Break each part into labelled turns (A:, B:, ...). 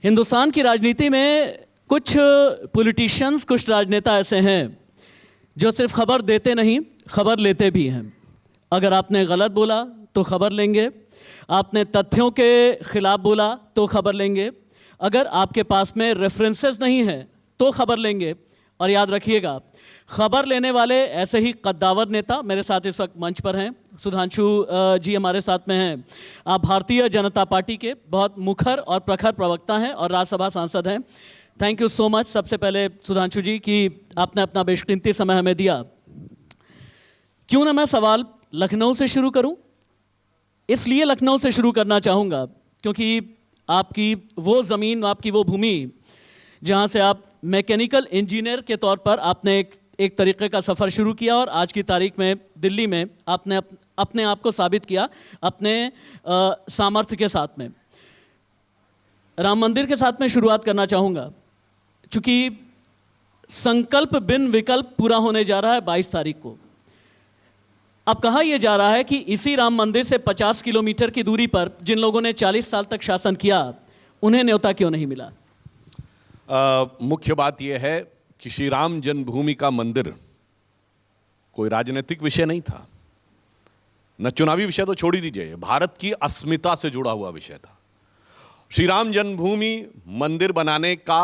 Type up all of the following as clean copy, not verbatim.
A: हिंदुस्तान की राजनीति में कुछ पॉलिटिशियंस, कुछ राजनेता ऐसे हैं जो सिर्फ खबर देते नहीं, खबर लेते भी हैं। अगर आपने गलत बोला तो खबर लेंगे, आपने तथ्यों के खिलाफ बोला तो खबर लेंगे, अगर आपके पास में रेफरेंसेस नहीं है तो खबर लेंगे। और याद रखिएगा, खबर लेने वाले ऐसे ही कद्दावर नेता मेरे साथ इस वक्त मंच पर हैं। सुधांशु जी हमारे साथ में हैं। आप भारतीय जनता पार्टी के बहुत मुखर और प्रखर प्रवक्ता हैं और राज्यसभा सांसद हैं। थैंक यू सो मच सबसे पहले सुधांशु जी कि आपने अपना बेशकीमती समय हमें दिया। क्यों ना मैं सवाल लखनऊ से शुरू करूं? इसलिए लखनऊ से शुरू करना चाहूँगा क्योंकि आपकी वो ज़मीन, आपकी वो भूमि जहाँ से आप मैकेनिकल इंजीनियर के तौर पर आपने एक तरीके का सफ़र शुरू किया और आज की तारीख में दिल्ली में आपने अपने आप को साबित किया अपने सामर्थ्य के साथ में। राम मंदिर के साथ में शुरुआत करना चाहूँगा चूँकि संकल्प बिन विकल्प पूरा होने जा रहा है 22 तारीख को। अब कहा यह जा रहा है कि इसी राम मंदिर से 50 किलोमीटर की दूरी पर जिन लोगों ने 40 साल तक शासन किया, उन्हें न्योता क्यों नहीं मिला?
B: मुख्य बात यह है कि श्री राम जन्मभूमि का मंदिर कोई राजनीतिक विषय नहीं था, न चुनावी विषय, तो छोड़ ही दीजिए, भारत की अस्मिता से जुड़ा हुआ विषय था। श्री राम जन्मभूमि मंदिर बनाने का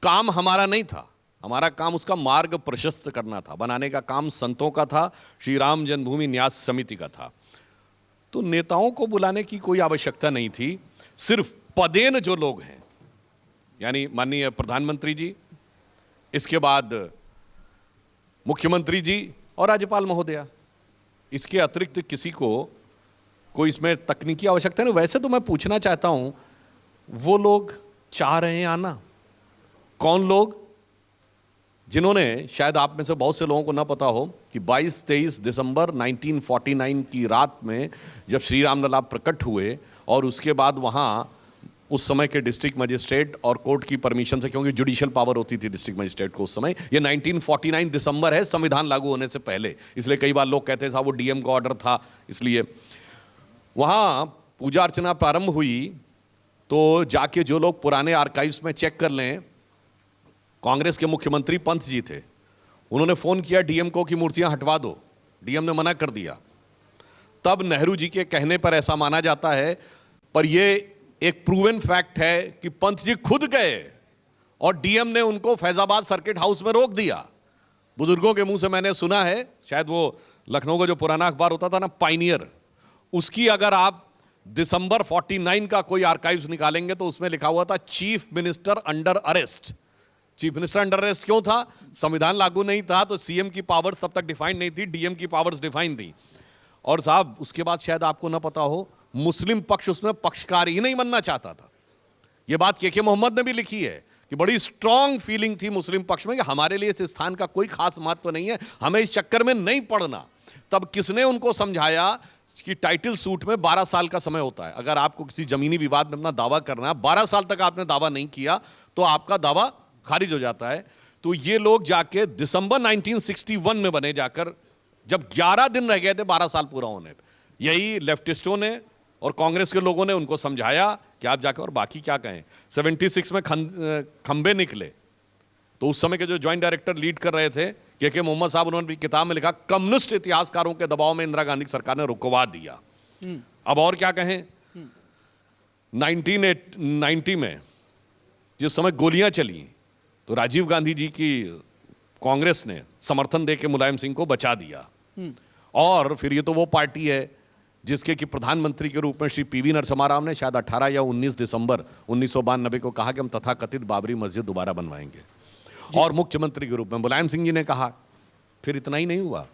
B: काम हमारा नहीं था, हमारा काम उसका मार्ग प्रशस्त करना था। बनाने का काम संतों का था, श्री राम जन्मभूमि न्यास समिति का था। तो नेताओं को बुलाने की कोई आवश्यकता नहीं थी। सिर्फ पदेन जो लोग हैं, यानी माननीय प्रधानमंत्री जी, इसके बाद मुख्यमंत्री जी और राज्यपाल महोदया, इसके अतिरिक्त किसी को कोई इसमें तकनीकी आवश्यकता नहीं। वैसे तो मैं पूछना चाहता हूं, वो लोग चाह रहे हैं आना? कौन लोग? जिन्होंने, शायद आप में से बहुत से लोगों को ना पता हो कि 22-23 दिसंबर 1949 की रात में जब श्री राम लला प्रकट हुए और उसके बाद वहाँ उस समय के डिस्ट्रिक्ट मजिस्ट्रेट और कोर्ट की परमिशन से, क्योंकि जुडिशियल पावर होती थी डिस्ट्रिक्ट मजिस्ट्रेट को उस समय, ये 1949 दिसंबर है, संविधान लागू होने से पहले, इसलिए कई बार लोग कहते थे वो डीएम का ऑर्डर था। इसलिए वहाँ पूजा अर्चना प्रारंभ हुई। तो जाके जो लोग पुराने आर्काइव्स में चेक कर लें, कांग्रेस के मुख्यमंत्री पंत जी थे, उन्होंने फ़ोन किया डीएम को कि मूर्तियां हटवा दो, डीएम ने मना कर दिया। तब नेहरू जी के कहने पर ऐसा माना जाता है, पर यह एक प्रूवन फैक्ट है कि पंत जी खुद गए और डीएम ने उनको फैजाबाद सर्किट हाउस में रोक दिया। बुजुर्गों के मुंह से मैंने सुना है, शायद वो लखनऊ का जो पुराना अखबार होता था ना, पाइनियर, उसकी अगर आप दिसंबर 49 का कोई आर्काइव्स निकालेंगे तो उसमें लिखा हुआ था chief minister under arrest. Chief minister under arrest क्यों था? संविधान लागू नहीं था, तो सीएम की पावर्स तब तक डिफाइंड नहीं थी, डीएम की पावर्स डिफाइंड थी। और साहब, उसके बाद शायद आपको ना पता हो, मुस्लिम पक्ष उसमें पक्षकार ही नहीं बनना चाहता था। यह बात के मोहम्मद ने भी लिखी है कि बड़ी स्ट्रांग फीलिंग थी मुस्लिम पक्ष में कि हमारे लिए इस स्थान का कोई खास महत्व नहीं है, हमें इस चक्कर में नहीं पड़ना। तब किसने उनको समझाया कि टाइटल सूट में 12 साल का समय होता है। अगर आपको किसी जमीनी विवाद में अपना दावा करना है, 12 साल तक आपने दावा नहीं किया तो आपका दावा खारिज हो जाता है। तो ये लोग जाके दिसंबर 1961 में बने, जाकर जब 11 दिन रह गए थे 12 साल पूरा होने पे, यही लेफ्टिस्टों ने और कांग्रेस के लोगों ने उनको समझाया कि आप जाकर, और बाकी क्या कहें, 76 में खंबे निकले। तो उस समय के जो ज्वाइंट डायरेक्टर लीड कर रहे थे के मोहम्मद साहब, उन्होंने भी किताब में लिखा, कम्युनिस्ट इतिहासकारों के दबाव में इंदिरा गांधी सरकार ने रुकवा दिया। अब और क्या कहें, 1990 में जिस समय गोलियां चली तो राजीव गांधी जी की कांग्रेस ने समर्थन देकर मुलायम सिंह को बचा दिया। और फिर ये तो वो पार्टी है जिसके कि प्रधानमंत्री के रूप में श्री पीवी नरसिम्हा राव ने शायद 18 या 19 दिसंबर 1992 को कहा कि हम तथाकथित बाबरी मस्जिद दोबारा बनवाएंगे। और मुख्यमंत्री के रूप में मुलायम सिंह जी ने कहा। फिर इतना ही नहीं हुआ,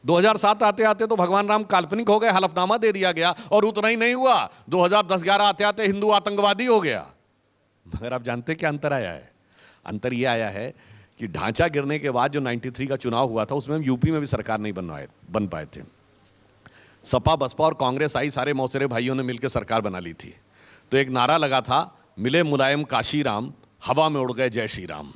B: 2007 आते आते तो भगवान राम काल्पनिक हो गए, हलफनामा दे दिया गया। और उतना ही नहीं हुआ, 2010-11 आते आते हिंदू आतंकवादी हो गया। मगर आप जानते क्या अंतर आया है? अंतर यह आया है कि ढांचा गिरने के बाद जो 93 का चुनाव हुआ था, उसमें हम यूपी में भी सरकार नहीं बन पाए थे। सपा, बसपा और कांग्रेस आई, सारे मौसेरे भाइयों ने मिलकर सरकार बना ली थी। तो एक नारा लगा था, मिले मुलायम काशी राम, हवा में उड़ गए जय श्री राम।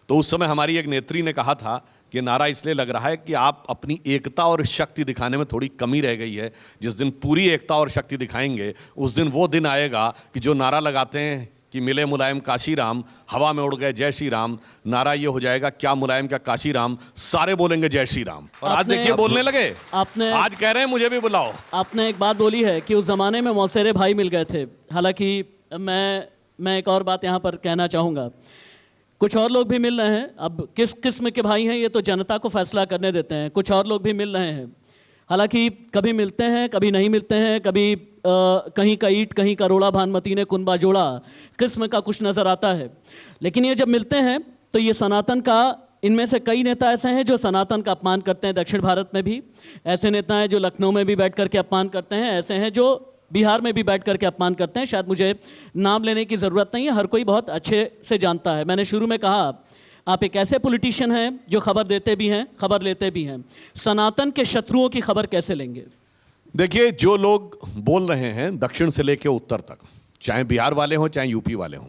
B: तो उस समय हमारी एक नेत्री ने कहा था कि नारा इसलिए लग रहा है कि आप अपनी एकता और शक्ति दिखाने में थोड़ी कमी रह गई है। जिस दिन पूरी एकता और शक्ति दिखाएंगे, उस दिन वो दिन आएगा कि जो नारा लगाते हैं कि मिले मुलायम काशीराम, हवा में उड़ गए जय श्री राम, नारा ये हो जाएगा क्या मुलायम क्या काशीराम, सारे बोलेंगे जय श्री राम। और आज देखिए बोलने लगे, आज कह रहे हैं मुझे भी बुलाओ।
A: आपने एक बात बोली है कि उस जमाने में मौसेरे भाई मिल गए थे। हालांकि मैं एक और बात यहाँ पर कहना चाहूँगा, कुछ और लोग भी मिल रहे हैं। अब किस किस्म के भाई हैं ये तो जनता को फैसला करने देते हैं। कुछ और लोग भी मिल रहे हैं, हालांकि कभी मिलते हैं कभी नहीं मिलते हैं, कभी कहीं का ईंट कहीं का रोड़ा, भानुमती ने कुनबा जोड़ा किस्म का कुछ नज़र आता है। लेकिन ये जब मिलते हैं तो ये सनातन का, इनमें से कई नेता ऐसे हैं जो सनातन का अपमान करते हैं, दक्षिण भारत में भी ऐसे नेता हैं जो लखनऊ में भी बैठ कर के अपमान करते हैं, ऐसे हैं जो बिहार में भी बैठ करके अपमान करते हैं। शायद मुझे नाम लेने की ज़रूरत नहीं है, हर कोई बहुत अच्छे से जानता है। मैंने शुरू में कहा आप एक ऐसे पॉलिटिशियन हैं जो खबर देते भी हैं खबर लेते भी हैं। सनातन के शत्रुओं की खबर कैसे लेंगे?
B: देखिए, जो लोग बोल रहे हैं दक्षिण से लेकर उत्तर तक, चाहे बिहार वाले हों चाहे यूपी वाले हों,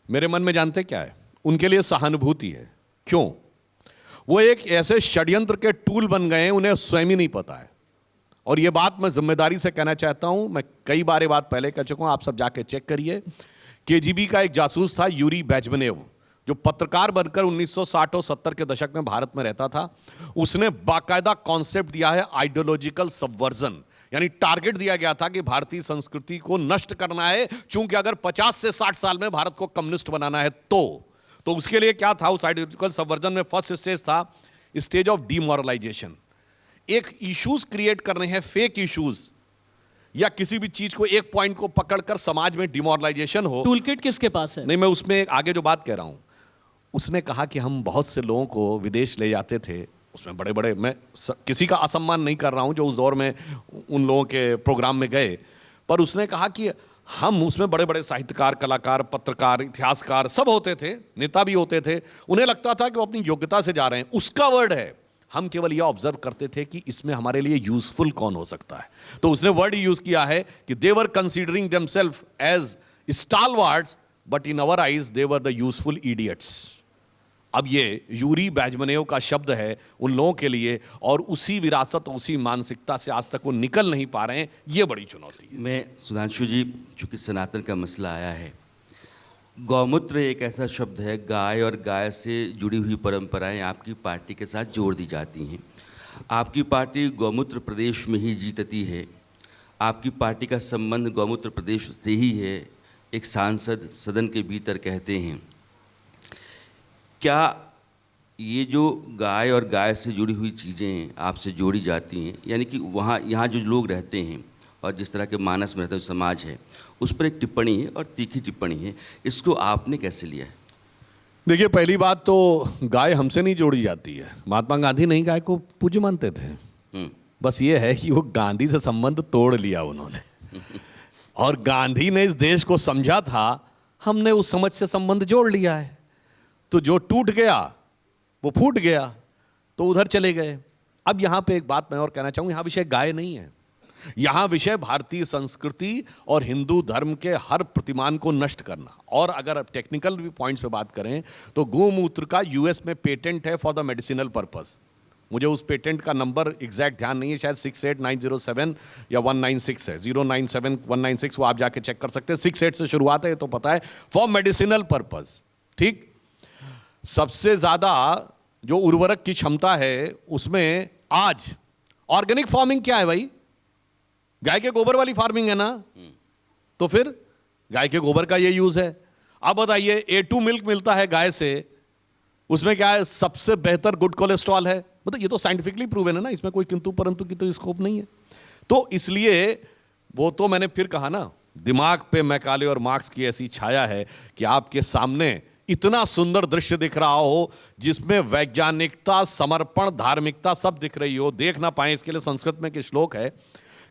B: मेरे मन में जानते क्या है? उनके लिए सहानुभूति है। क्यों? वो एक ऐसे षड्यंत्र के टूल बन गए हैं, उन्हें स्वयं ही नहीं पता है। और ये बात मैं जिम्मेदारी से कहना चाहता हूं, मैं कई बार ये बात पहले कह चुका हूं, आप सब जाके चेक करिए। केजीबी का एक जासूस था यूरी बेजबनेव, जो पत्रकार बनकर 1960 और 70 के दशक में भारत में रहता था। उसने बाकायदा कॉन्सेप्ट दिया है आइडियोलॉजिकल सबवर्जन, यानी टारगेट दिया गया था कि भारतीय संस्कृति को नष्ट करना है, चूंकि अगर 50 से 60 साल में भारत को कम्युनिस्ट बनाना है तो उसके लिए क्या था? उस आइडियोलॉजिकल सबवर्जन में फर्स्ट स्टेज था स्टेज ऑफ डीमोरलाइजेशन। एक इश्यूज क्रिएट करने हैं, फेक इश्यूज, या किसी भी चीज को एक पॉइंट को पकड़कर समाज में डिमोरलाइजेशन हो।
A: टूलकिट किसके पास है?
B: नहीं, मैं उसमें आगे जो बात कह रहा हूं, उसने कहा कि हम बहुत से लोगों को विदेश ले जाते थे, उसमें बड़े बड़े, मैं किसी का असम्मान नहीं कर रहा हूं जो उस दौर में उन लोगों के प्रोग्राम में गए, पर उसने कहा कि हम उसमें बड़े बड़े साहित्यकार, कलाकार, पत्रकार, इतिहासकार सब होते थे, नेता भी होते थे। उन्हें लगता था कि वो अपनी योग्यता से जा रहे हैं। उसका वर्ड है, हम केवल यह ऑब्जर्व करते थे कि इसमें हमारे लिए यूजफुल कौन हो सकता है। तो उसने वर्ड यूज किया है कि they were considering themselves as stalwarts but in our eyes they were the useful idiots. अब ये यूरी बेजबनेव का शब्द है उन लोगों के लिए, और उसी विरासत, उसी मानसिकता से आज तक वो निकल नहीं पा रहे हैं। ये बड़ी चुनौती है।
C: मैं सुधांशु जी, चूंकि सनातन का मसला आया है, गौमूत्र एक ऐसा शब्द है, गाय और गाय से जुड़ी हुई परंपराएं आपकी पार्टी के साथ जोड़ दी जाती हैं। आपकी पार्टी गौमूत्र प्रदेश में ही जीतती है, आपकी पार्टी का संबंध गौमूत्र प्रदेश से ही है, एक सांसद सदन के भीतर कहते हैं। क्या ये जो गाय और गाय से जुड़ी हुई चीज़ें आपसे जोड़ी जाती हैं, यानी कि वहाँ यहाँ जो लोग रहते हैं और जिस तरह के मानस में रहता है समाज है, उस पर एक टिप्पणी है और तीखी टिप्पणी है, इसको आपने कैसे लिया है?
B: देखिए, पहली बात तो गाय हमसे नहीं जोड़ी जाती है। महात्मा गांधी नहीं गाय को पूज्य मानते थे। बस ये है कि वो गांधी से संबंध तोड़ लिया उन्होंने और गांधी ने इस देश को समझा था, हमने उस समझ से संबंध जोड़ लिया है। तो जो टूट गया वो फूट गया, तो उधर चले गए। अब यहां पे एक बात मैं और कहना चाहूंगा, यहां विषय गाय नहीं है, यहां विषय भारतीय संस्कृति और हिंदू धर्म के हर प्रतिमान को नष्ट करना। और अगर टेक्निकल भी पॉइंट्स पे बात करें तो गोमूत्र का यूएस में पेटेंट है फॉर द मेडिसिनल पर्पस। मुझे उस पेटेंट का नंबर एग्जैक्ट ध्यान नहीं है, शायद 68907 या 196 है, 097196, वो आप जाके चेक कर सकते हैं। 68 से शुरुआत है, ये तो पता है, फॉर मेडिसिनल पर्पस। ठीक, सबसे ज्यादा जो उर्वरक की क्षमता है उसमें आज ऑर्गेनिक फार्मिंग क्या है भाई? गाय के गोबर वाली फार्मिंग है ना, तो फिर गाय के गोबर का ये यूज है। अब बताइए, A2 मिल्क मिलता है गाय से, उसमें क्या है? सबसे बेहतर गुड कोलेस्ट्रॉल है। मतलब ये तो साइंटिफिकली प्रूवन है ना, इसमें कोई किंतु परंतु की तो स्कोप नहीं है। तो इसलिए वो तो मैंने फिर कहा ना, दिमाग पे मैकाले और मार्क्स की ऐसी छाया है कि आपके सामने इतना सुंदर दृश्य दिख रहा हो जिसमें वैज्ञानिकता, समर्पण, धार्मिकता सब दिख रही हो, देख ना पाए। इसके लिए संस्कृत में एक श्लोक है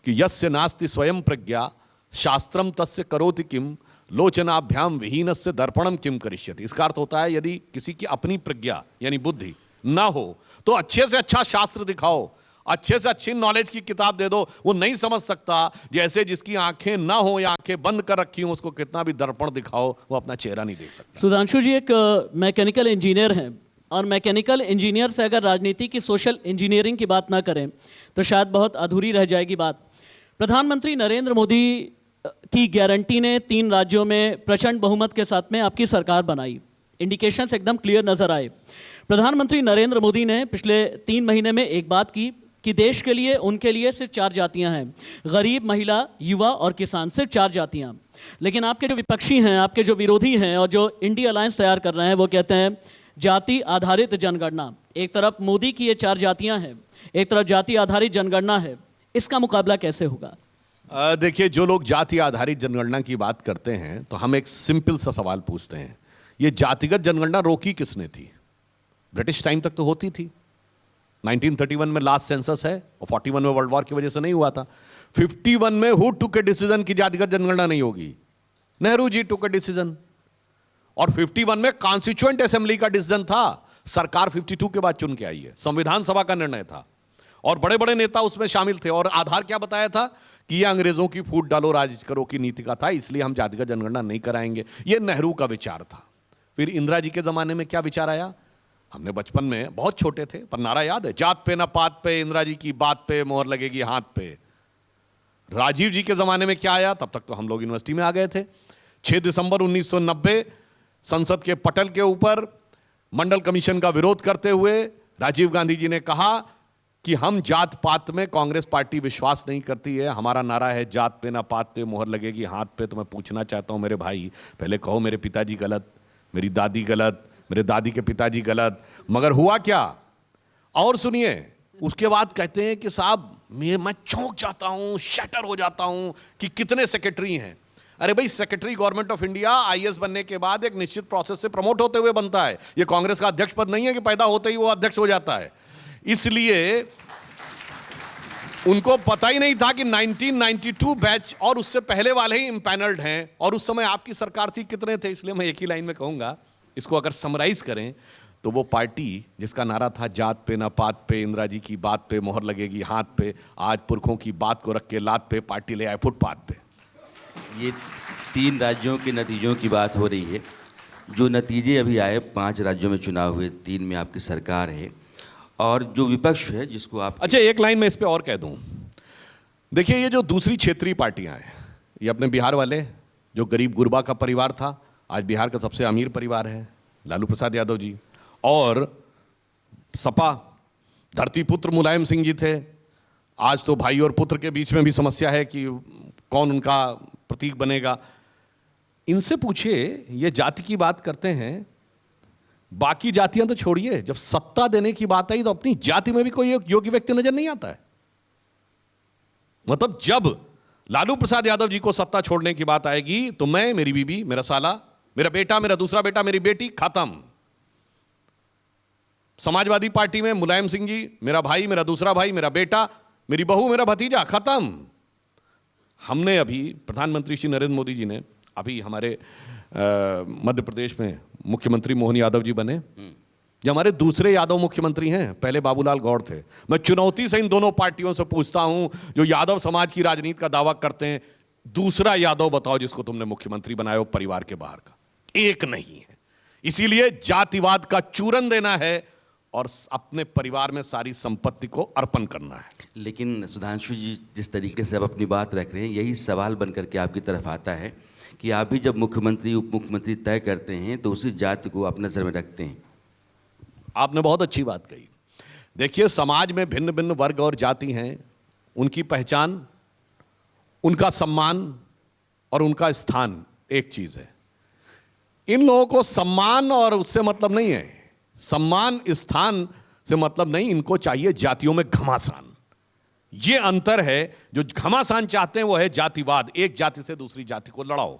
B: कि यस्य नास्ति स्वयं प्रज्ञा शास्त्रम तस्य करोति किम लोचनाभ्याम विहीनस्य दर्पणम किम करिष्यति। इसका अर्थ होता है, यदि किसी की अपनी प्रज्ञा यानी बुद्धि ना हो तो अच्छे से अच्छा शास्त्र दिखाओ, अच्छे से अच्छी नॉलेज की किताब दे दो, वो नहीं समझ सकता। जैसे जिसकी आंखें ना हो या आंखें बंद कर रखी हो, उसको कितना भी दर्पण दिखाओ वो अपना चेहरा नहीं देख सकता।
A: सुधांशु जी एक मैकेनिकल इंजीनियर हैं, और मैकेनिकल इंजीनियर से अगर राजनीति की सोशल इंजीनियरिंग की बात ना करें तो शायद बहुत अधूरी रह जाएगी बात। प्रधानमंत्री नरेंद्र मोदी की गारंटी ने 3 राज्यों में प्रचंड बहुमत के साथ में आपकी सरकार बनाई। इंडिकेशंस एकदम क्लियर नजर आए। प्रधानमंत्री नरेंद्र मोदी ने पिछले 3 महीने में एक बात की कि देश के लिए, उनके लिए सिर्फ 4 जातियां हैं, गरीब, महिला, युवा और किसान, सिर्फ 4 जातियां। लेकिन आपके जो विपक्षी हैं, आपके जो विरोधी हैं और जो इंडिया अलायंस तैयार कर रहे हैं, वो कहते हैं जाति आधारित जनगणना। एक तरफ मोदी की ये 4 जातियां हैं, एक तरफ जाति आधारित जनगणना है। इसका मुकाबला कैसे होगा?
B: देखिए, जो लोग जाति आधारित जनगणना की बात करते हैं तो हम एक सिंपल सा सवाल पूछते हैं, ये जातिगत जनगणना रोकी किसने थी? ब्रिटिश टाइम तक तो होती थी। 1931 में लास्ट सेंसस है और 41 में वर्ल्ड वॉर की वजह से नहीं हुआ था। 51 में हु टुक ए डिसीजन की जातिगत जनगणना नहीं होगी? नेहरू जी टुक ए डिसीजन। और 51 में कॉन्स्टिट्यूएंट असेंबली का डिसीजन था। सरकार 52 के बाद चुन के आई है। संविधान सभा का निर्णय था और बड़े बड़े नेता उसमें शामिल थे। और आधार क्या बताया था कि यह अंग्रेजों की फूट डालो राज करो की नीति का था, इसलिए हम जातिगत जनगणना नहीं कराएंगे। यह नेहरू का विचार था। फिर इंदिरा जी के जमाने में क्या विचार आया? हमने बचपन में, बहुत छोटे थे पर नारा याद है, जात पे ना पात पे, इंदिरा जी की बात पे मोहर लगेगी हाथ पे। राजीव जी के जमाने में क्या आया? तब तक तो हम लोग यूनिवर्सिटी में आ गए थे। 6 दिसंबर 1990 संसद के पटल के ऊपर मंडल कमीशन का विरोध करते हुए राजीव गांधी जी ने कहा कि हम जात पात में कांग्रेस पार्टी विश्वास नहीं करती है। हमारा नारा है जात पे ना पात पे मोहर लगेगी हाथ पे। तो मैं पूछना चाहता हूं मेरे भाई, पहले कहो मेरे पिताजी गलत, मेरी दादी गलत, मेरे दादी के पिताजी गलत, मगर हुआ क्या? और सुनिए, उसके बाद कहते हैं कि साहब मैं चौंक जाता हूं, शटर हो जाता हूं कि कितने सेक्रेटरी हैं। अरे भाई, secretary government of India IAS बनने के बाद एक निश्चित प्रोसेस से प्रमोट होते हुए बनता है। ये कांग्रेस का अध्यक्ष पद नहीं है कि पैदा होते ही वो अध्यक्ष हो जाता है। इसलिए उनको पता ही नहीं था कि 1992 बैच और उससे पहले वाले ही इम्पैनल्ड हैं। और उस समय आपकी सरकार थी, कितने थे? इसलिए मैं एक ही लाइन में कहूंगा, इसको अगर समराइज करें तो वो पार्टी जिसका नारा था जात पे ना पात पे, इंदिरा जी की बात पे मोहर लगेगी हाथ पे, आज पुरखों की बात को रख के लात पे पार्टी ले आए फुटपाथ पे।
C: ये 3 राज्यों के नतीजों की बात हो रही है। जो नतीजे अभी आए, 5 राज्यों में चुनाव हुए, 3 में आपकी सरकार है और जो विपक्ष है जिसको आप...
B: अच्छा, एक लाइन में इस पे और कह दूं। देखिए, ये जो दूसरी क्षेत्रीय पार्टियां हैं, ये अपने बिहार वाले, जो गरीब गुरबा का परिवार था, आज बिहार का सबसे अमीर परिवार है, लालू प्रसाद यादव जी। और सपा, धरतीपुत्र मुलायम सिंह जी थे। आज तो भाई और पुत्र के बीच में भी समस्या है कि कौन उनका प्रतीक बनेगा। इनसे पूछिए, ये जाति की बात करते हैं, बाकी जातियां तो छोड़िए, जब सत्ता देने की बात आई तो अपनी जाति में भी कोई योग्य व्यक्ति नजर नहीं आता है। मतलब जब लालू प्रसाद यादव जी को सत्ता छोड़ने की बात आएगी तो मैं, मेरी बीबी, मेरा साला, मेरा बेटा, मेरा दूसरा बेटा, मेरी बेटी, खत्म। समाजवादी पार्टी में मुलायम सिंह जी, मेरा भाई, मेरा दूसरा भाई, मेरा बेटा, मेरी बहू, मेरा भतीजा, खत्म। हमने अभी, प्रधानमंत्री श्री नरेंद्र मोदी जी ने अभी हमारे मध्य प्रदेश में मुख्यमंत्री मोहन यादव जी बने, जो हमारे दूसरे यादव मुख्यमंत्री हैं। पहले बाबूलाल गौड़ थे। मैं चुनौती से इन दोनों पार्टियों से पूछता हूं, जो यादव समाज की राजनीति का दावा करते हैं, दूसरा यादव बताओ जिसको तुमने मुख्यमंत्री बनाया हो परिवार के बाहर का। एक नहीं है। इसीलिए जातिवाद का चूरन देना है और अपने परिवार में सारी संपत्ति को अर्पण करना है।
C: लेकिन सुधांशु जी, जिस तरीके से आप अपनी बात रख रहे हैं, यही सवाल बन करके आपकी तरफ आता है कि आप भी जब मुख्यमंत्री उप मुख्यमंत्री तय करते हैं तो उसी जाति को आप नजर में रखते हैं।
B: आपने बहुत अच्छी बात कही। देखिए, समाज में भिन्न भिन्न वर्ग और जाति हैं, उनकी पहचान, उनका सम्मान और उनका स्थान एक चीज है। इन लोगों को सम्मान और उससे मतलब नहीं है, सम्मान स्थान से मतलब नहीं, इनको चाहिए जातियों में घमासान। ये अंतर है। जो घमासान चाहते हैं वो है जातिवाद, एक जाति से दूसरी जाति को लड़ाओ।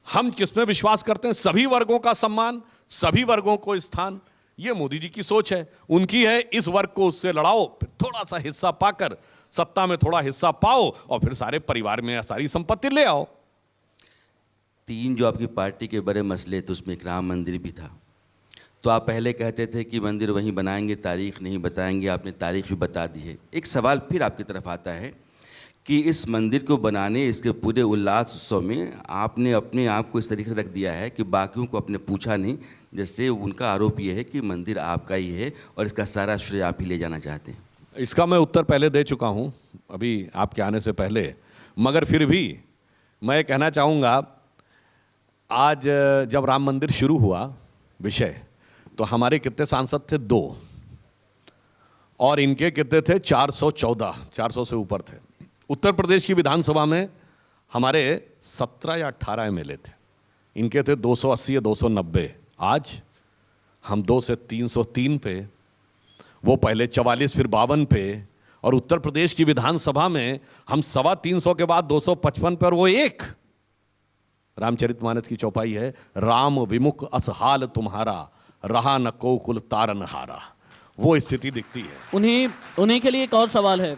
B: हम किसमें विश्वास करते हैं? सभी वर्गों का सम्मान, सभी वर्गों को स्थान। ये मोदी जी की सोच है, उनकी है। इस वर्ग को उससे लड़ाओ, फिर थोड़ा सा हिस्सा पाकर सत्ता में थोड़ा हिस्सा पाओ और फिर सारे परिवार में सारी संपत्ति ले आओ।
C: 3 जो आपकी पार्टी के बड़े मसले थे, उसमें एक राम मंदिर भी था। तो आप पहले कहते थे कि मंदिर वहीं बनाएंगे, तारीख नहीं बताएंगे, आपने तारीख भी बता दी है। एक सवाल फिर आपकी तरफ आता है कि इस मंदिर को बनाने, इसके पूरे उल्लास उत्सव में आपने अपने आप को इस तरीके से रख दिया है कि बाकियों को आपने पूछा नहीं। जैसे उनका आरोप यह है कि मंदिर आपका ही है और इसका सारा श्रेय आप ही ले जाना चाहते हैं।
B: इसका मैं उत्तर पहले दे चुका हूं, अभी आपके आने से पहले। मगर फिर भी मैं कहना चाहूँगा, आज जब राम मंदिर शुरू हुआ विषय, तो हमारे कितने सांसद थे? 2, और इनके कितने थे? 414, 400 से ऊपर थे। उत्तर प्रदेश की विधानसभा में हमारे 17 या 18 एमएलए थे, इनके थे 280 या 290। आज हम 2 से 303 पे, वो पहले 44 फिर 52 पे, और उत्तर प्रदेश की विधानसभा में हम 325 के बाद 255 पे, और वो एक रामचरितमानस की चौपाई है, राम विमुख असहाल तुम्हारा, रहा न को कुल तारन हारा। वो स्थिति दिखती है।
A: उन्हीं के लिए एक और सवाल है।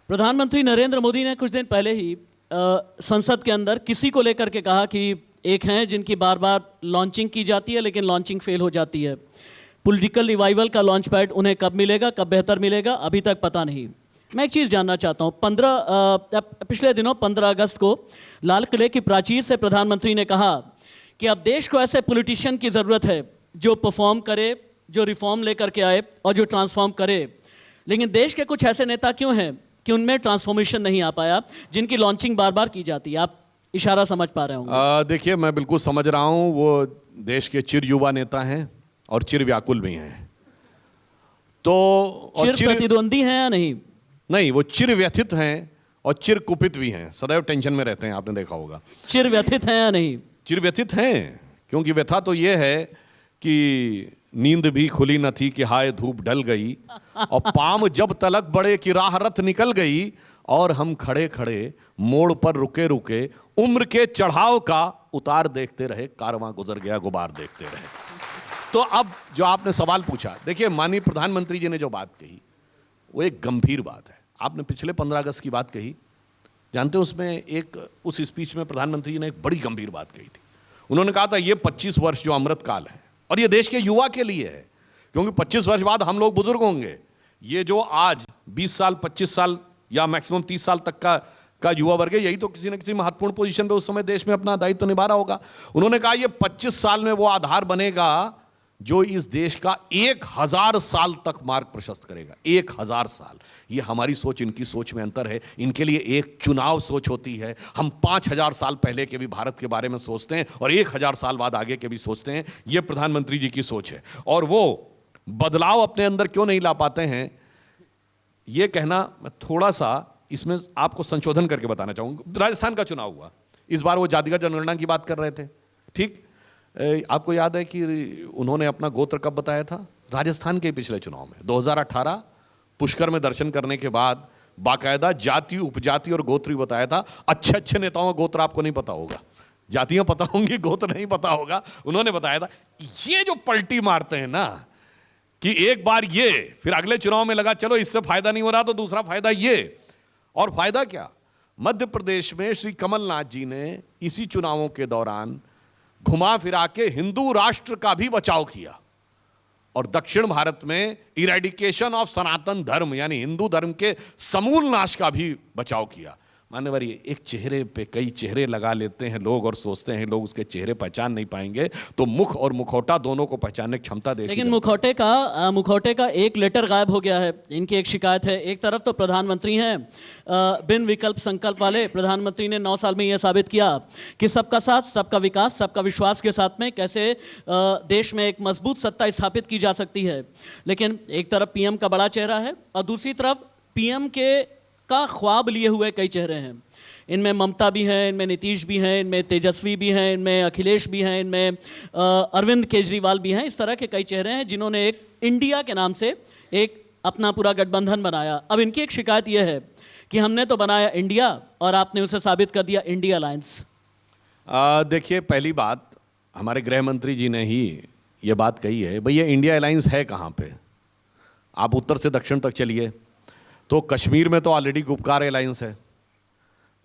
A: प्रधानमंत्री नरेंद्र मोदी ने कुछ दिन पहले ही संसद के अंदर किसी को लेकर के कहा कि एक हैं जिनकी बार बार लॉन्चिंग की जाती है लेकिन लॉन्चिंग फेल हो जाती है। पॉलिटिकल रिवाइवल का लॉन्च पैड उन्हें कब मिलेगा, कब बेहतर मिलेगा, अभी तक पता नहीं। मैं एक चीज़ जानना चाहता हूँ। पिछले दिनों 15 अगस्त को लाल किले की प्राचीर से प्रधानमंत्री ने कहा कि अब देश को ऐसे पॉलिटिशियन की ज़रूरत है जो परफॉर्म करे, जो रिफॉर्म लेकर के आए और जो ट्रांसफॉर्म करे। लेकिन देश के कुछ ऐसे नेता क्यों हैं कि उनमें ट्रांसफॉर्मेशन नहीं आ पाया, जिनकी लॉन्चिंग बार बार की जाती है? आप इशारा समझ पा रहे होंगे।
B: देखिए, मैं बिल्कुल समझ रहा हूँ। वो देश के चिर युवा नेता हैं और चिर व्याकुल भी हैं। तो
A: चिर प्रतिद्वंदी हैं या नहीं?
B: नहीं, वो चिर व्यथित हैं और चिर कुपित भी हैं, सदैव टेंशन में रहते हैं, आपने देखा होगा।
A: चिर व्यथित हैं या नहीं?
B: चिर व्यथित हैं, क्योंकि व्यथा तो ये है कि नींद भी खुली न थी कि हाय धूप ढल गई, और पाम जब तलक बढ़े कि राह रथ निकल गई, और हम खड़े खड़े मोड़ पर रुके रुके उम्र के चढ़ाव का उतार देखते रहे, कारवां गुजर गया गुबार देखते रहे। तो अब जो आपने सवाल पूछा, देखिए माननीय प्रधानमंत्री जी ने जो बात कही वो एक गंभीर बात है। आपने पिछले 15 अगस्त की बात कही, जानते हैं उसमें उस स्पीच में प्रधानमंत्री जी ने एक बड़ी गंभीर बात कही थी। उन्होंने कहा था ये 25 वर्ष जो अमृत काल है, और ये देश के युवा के लिए है, क्योंकि 25 वर्ष बाद हम लोग बुजुर्ग होंगे। ये जो आज 20 साल 25 साल या मैक्सिमम 30 साल तक का युवा वर्ग है, यही तो किसी न किसी महत्वपूर्ण पोजीशन पे उस समय देश में अपना दायित्व निभा रहा होगा। उन्होंने कहा ये 25 साल में वो आधार बनेगा जो इस देश का 1000 साल तक मार्ग प्रशस्त करेगा। 1000 साल, ये हमारी सोच इनकी सोच में अंतर है। इनके लिए एक चुनाव सोच होती है, हम 5000 साल पहले के भी भारत के बारे में सोचते हैं और 1000 साल बाद आगे के भी सोचते हैं। ये प्रधानमंत्री जी की सोच है, और वो बदलाव अपने अंदर क्यों नहीं ला पाते हैं, ये कहना मैं थोड़ा सा इसमें आपको संशोधन करके बताना चाहूँगा। राजस्थान का चुनाव हुआ, इस बार वो जातिगत जनगणना की बात कर रहे थे, ठीक। आपको याद है कि उन्होंने अपना गोत्र कब बताया था? राजस्थान के पिछले चुनाव में 2018 पुष्कर में दर्शन करने के बाद बाकायदा जाति, उपजाति और गोत्र बताया था। अच्छे अच्छे नेताओं का गोत्र आपको नहीं पता होगा, जातियां पता होंगी, गोत्र नहीं पता होगा। उन्होंने बताया था। ये जो पलटी मारते हैं ना कि एक बार ये, फिर अगले चुनाव में लगा चलो इससे फायदा नहीं हो रहा तो दूसरा फायदा ये, और फायदा क्या? मध्य प्रदेश में श्री कमलनाथ जी ने इसी चुनावों के दौरान घुमा फिरा के हिंदू राष्ट्र का भी बचाव किया, और दक्षिण भारत में इरेडिकेशन ऑफ सनातन धर्म यानी हिंदू धर्म के समूल नाश का भी बचाव किया। मान्यवर, ये एक चेहरे पे कई चेहरे लगा लेते हैं लोग और सोचते हैं लोग उसके चेहरे पहचान नहीं पाएंगे, तो मुख और मुखौटा दोनों को पहचानने की क्षमता देती है।
A: लेकिन मुखौटे का एक लेटर गायब हो गया है। इनकी एक शिकायत है। एक तरफ तो प्रधानमंत्री हैं, बिन विकल्प संकल्प वाले प्रधानमंत्री ने 9 साल में यह साबित किया कि सबका साथ, सबका विकास, सबका विश्वास के साथ में कैसे देश में एक मजबूत सत्ता स्थापित की जा सकती है। लेकिन एक तरफ पीएम का बड़ा चेहरा है और दूसरी तरफ पीएम का ख्वाब लिए हुए कई चेहरे हैं। इनमें ममता भी हैं, इनमें नीतीश भी हैं, इनमें तेजस्वी भी हैं, इनमें अखिलेश भी हैं, इनमें अरविंद केजरीवाल भी हैं। इस तरह के कई चेहरे हैं जिन्होंने एक इंडिया के नाम से एक अपना पूरा गठबंधन बनाया। अब इनकी एक शिकायत यह है कि हमने तो बनाया इंडिया और आपने उसे साबित कर दिया इंडिया अलायंस।
B: देखिए, पहली बात हमारे गृह मंत्री जी ने ही ये बात कही है, भैया इंडिया अलायंस है कहाँ पे? आप उत्तर से दक्षिण तक चलिए तो कश्मीर में तो ऑलरेडी गुपकार अलायंस है,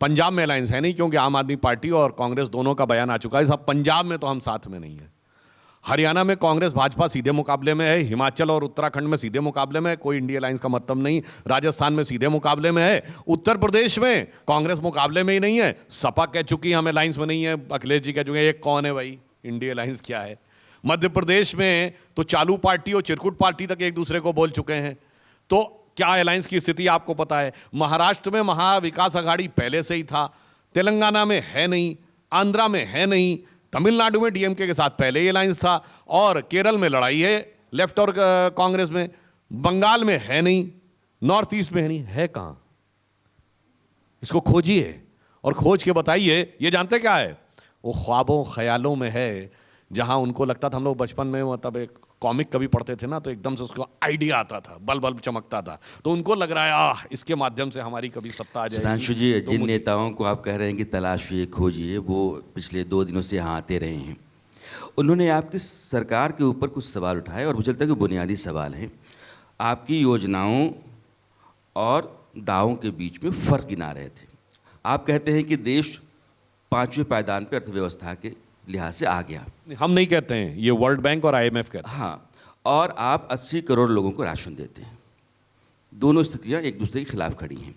B: पंजाब में अलायंस है नहीं, क्योंकि आम आदमी पार्टी और कांग्रेस दोनों का बयान आ चुका है साहब, पंजाब में तो हम साथ में नहीं है। हरियाणा में कांग्रेस भाजपा सीधे मुकाबले में है, हिमाचल और उत्तराखंड में सीधे मुकाबले में है, कोई इंडिया अलायंस का मतलब नहीं। राजस्थान में सीधे मुकाबले में है, उत्तर प्रदेश में कांग्रेस मुकाबले में ही नहीं है, सपा कह चुकी हम अलायंस में नहीं है, अखिलेश जी कह चुके हैं ये कौन है भाई, इंडिया अलायंस क्या है। मध्य प्रदेश में तो चालू पार्टी और चिरकुट पार्टी तक एक दूसरे को बोल चुके हैं, तो क्या अलायंस की स्थिति आपको पता है। महाराष्ट्र में महाविकास अघाड़ी पहले से ही था, तेलंगाना में है नहीं, आंध्रा में है नहीं, तमिलनाडु में डीएमके के साथ पहले ही अलायंस था, और केरल में लड़ाई है लेफ्ट और कांग्रेस में, बंगाल में है नहीं, नॉर्थ ईस्ट में है नहीं, है कहां? इसको खोजिए और खोज के बताइए। ये जानते क्या है? वो ख्वाबों ख्यालों में है, जहां उनको लगता था, हम लोग बचपन में मतलब एक कॉमिक कभी पढ़ते थे ना, तो एकदम से उसको आइडिया आता था, बल्ब बल्ब चमकता था, तो उनको लग रहा है इसके माध्यम से हमारी कभी सत्ता आ जाएगी।
C: सुधांशु जी,
B: तो
C: जिन नेताओं को आप कह रहे हैं कि तलाशिए खोजिए, वो पिछले 2 दिनों से यहाँ आते रहे हैं, उन्होंने आपकी सरकार के ऊपर कुछ सवाल उठाए और मुझे लगता है कि बुनियादी सवाल हैं। आपकी योजनाओं और दावों के बीच में फ़र्क गिना रहे थे। आप कहते हैं कि देश 5वें पायदान पर अर्थव्यवस्था के लिहाज से आ गया।
B: हम नहीं कहते हैं, ये वर्ल्ड बैंक और आईएमएफ कहते हैं।
C: हाँ, और आप 80 करोड़ लोगों को राशन देते हैं। दोनों स्थितियाँ एक दूसरे के खिलाफ खड़ी हैं।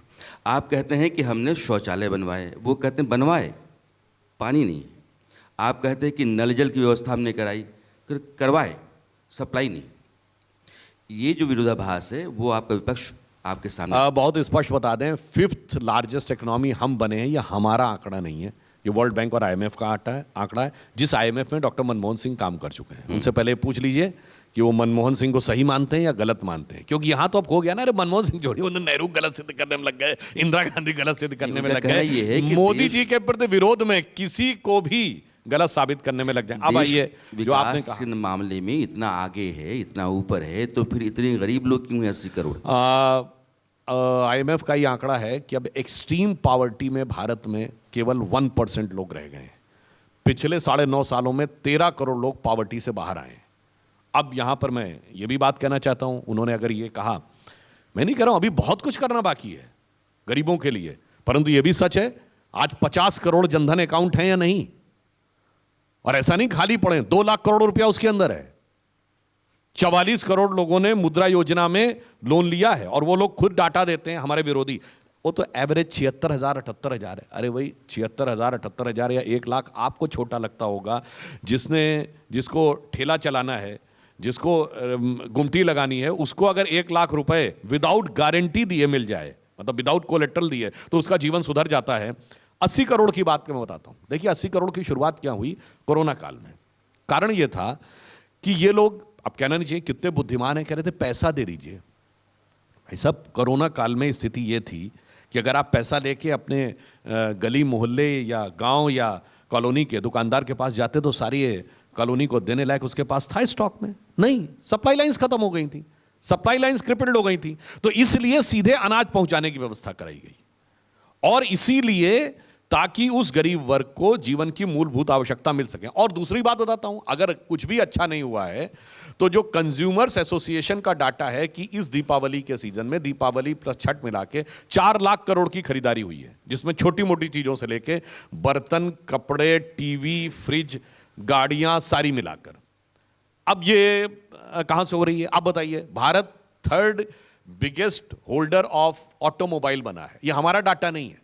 C: आप कहते हैं कि हमने शौचालय बनवाए, वो कहते हैं बनवाए, पानी नहीं। आप कहते हैं कि नल जल की व्यवस्था हमने कराई, करवाए, सप्लाई नहीं। ये जो विरोधाभास है वो आपका विपक्ष आपके सामने
B: बहुत स्पष्ट बता दें, 5th लार्जेस्ट इकोनॉमी हम बने हैं, ये हमारा आंकड़ा नहीं है, ये वर्ल्ड बैंक और आईएमएफ का आंकड़ा है, जिस आईएमएफ में डॉक्टर मनमोहन सिंह काम कर चुके हैं। उनसे पहले पूछ लीजिए कि वो मनमोहन सिंह को सही मानते हैं या गलत मानते हैं, क्योंकि यहाँ तो अब हो गया ना, अरे मनमोहन सिंह छोड़िए, उन्होंने नेहरू गलत सिद्ध करने में लग गए, इंदिरा गांधी गलत सिद्ध करने में लग गए, मोदी जी के प्रति विरोध में किसी को भी गलत साबित करने में लग जाए। अब आइए, जो आपने कहा
C: मामले में इतना आगे है, इतना ऊपर है, तो फिर इतने गरीब लोग क्यों हैं 80 करोड़?
B: आईएमएफ का ये आंकड़ा है कि अब एक्सट्रीम पॉवर्टी में भारत में केवल 1% लोग रह गए हैं। पिछले 9.5 सालों में 13 करोड़ लोग पॉवर्टी से बाहर आए हैं। अब यहां पर मैं ये भी बात कहना चाहता हूं, उन्होंने अगर ये कहा, मैं नहीं कह रहा हूं अभी बहुत कुछ करना बाकी है गरीबों के लिए, परंतु ये भी सच है आज 50 करोड़ जनधन अकाउंट हैं या नहीं, और ऐसा नहीं खाली पड़े, 2 लाख करोड़ रुपया उसके अंदर है। 44 करोड़ लोगों ने मुद्रा योजना में लोन लिया है, और वो लोग खुद डाटा देते हैं हमारे विरोधी, वो तो एवरेज 76,000 78,000 है। अरे भाई 76,000 78,000 या 1 लाख आपको छोटा लगता होगा, जिसको ठेला चलाना है, जिसको गुमटी लगानी है, उसको अगर 1 लाख रुपए विदाउट गारंटी दिए मिल जाए, मतलब विदाउट कोलेट्रल दिए, तो उसका जीवन सुधर जाता है। 80 करोड़ की बात मैं बताता हूं। देखिए 80 करोड़ की शुरुआत क्या हुई? कोरोना काल में। कारण यह था कि ये लोग, अब कहना नहीं चाहिए कितने बुद्धिमान हैं, कह रहे थे पैसा दे दीजिए। भाई साहब, कोरोना काल में स्थिति ये थी कि अगर आप पैसा लेके अपने गली मोहल्ले या गांव या कॉलोनी के दुकानदार के पास जाते तो सारी कॉलोनी को देने लायक उसके पास था स्टॉक में? नहीं, सप्लाई लाइंस खत्म हो गई थी, सप्लाई लाइंस क्रिपल्ड हो गई थी, तो इसलिए सीधे अनाज पहुंचाने की व्यवस्था कराई गई, और इसीलिए ताकि उस गरीब वर्ग को जीवन की मूलभूत आवश्यकता मिल सके। और दूसरी बात बताता हूं, अगर कुछ भी अच्छा नहीं हुआ है तो जो कंज्यूमर्स एसोसिएशन का डाटा है कि इस दीपावली के सीजन में, दीपावली प्लस छठ मिला के 4 लाख करोड़ की खरीदारी हुई है, जिसमें छोटी मोटी चीजों से लेके बर्तन, कपड़े, टीवी, फ्रिज, गाड़ियां सारी मिलाकर। अब ये कहां से हो रही है? आप बताइए। Bharat 3rd biggest holder of automobile बना है। ये हमारा डाटा नहीं है,